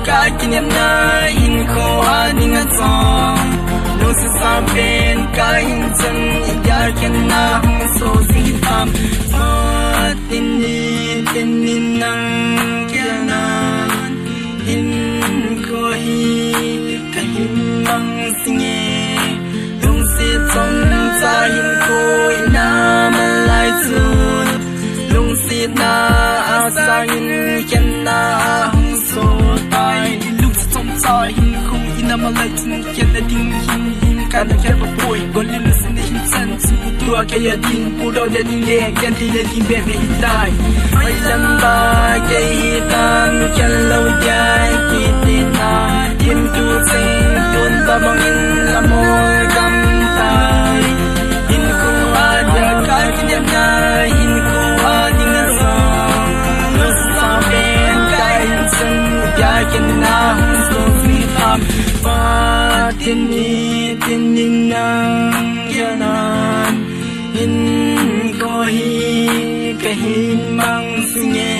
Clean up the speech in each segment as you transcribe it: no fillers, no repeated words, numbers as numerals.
cái kỷ niệm này in khô anh nghe song nô sự sam bên cái in chân ya khen na so si tham tin ni nang kia na in khô hi cái in mang singe nô sự trong ta in khô na mà lại chun nô sự na sang in khen na so tai lúc trong sai hin không in mà lại chung kia là đinh hin cả là kia bà bồi còn lên sinh hin chân su tua kia là đinh bù đầu là đinh lẹ kia thì là đinh bé bé hin tai ai làm ba kia tan kia lâu dài kia tin na tim tu sinh tuôn ta bằng in là môi cam tai in không ai đã cái kỷ niệm này in không ai đi ngân sông lúc sao bên cái in chân ya khen na so si tham pa tin ni nang ya nan in ko hi cái hin mang singe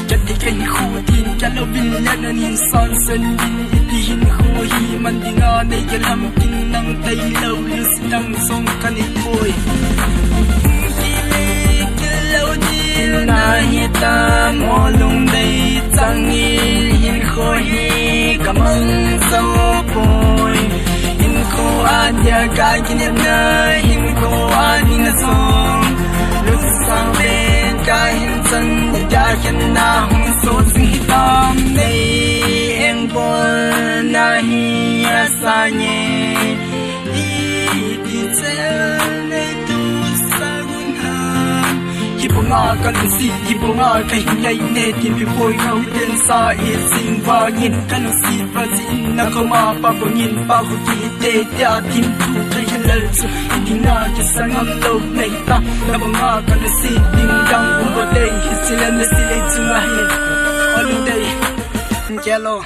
jadi cái khu tin cái lâu bin lên nên son sơn bin đi hin khu hi man đi ngã này cái làm tin năng tay lâu lưu đang song can đi bôi cái lâu tin na hi ta mò lung đây chẳng hin khu hi cảm ơn sâu bôi hin khu anh ya cái kỷ niệm này hin khu anh nghe song lúc sang bên cái hin chân ya khen na so si tam này em buồn na hi sa nhẹ đi chân này tu sa gun ha hi po nga kan si hi po nga kai nhai ne tin pi poi khau ten sa e sing va yin kan si pa sin na ko ma pa po yin pa ko ti te ya tin tu kai helal su hi na ke sangam lo nei ta na po nga kan si ding dang bo dei hi silen ne si le chu nga hi all day yellow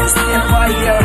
stand by here.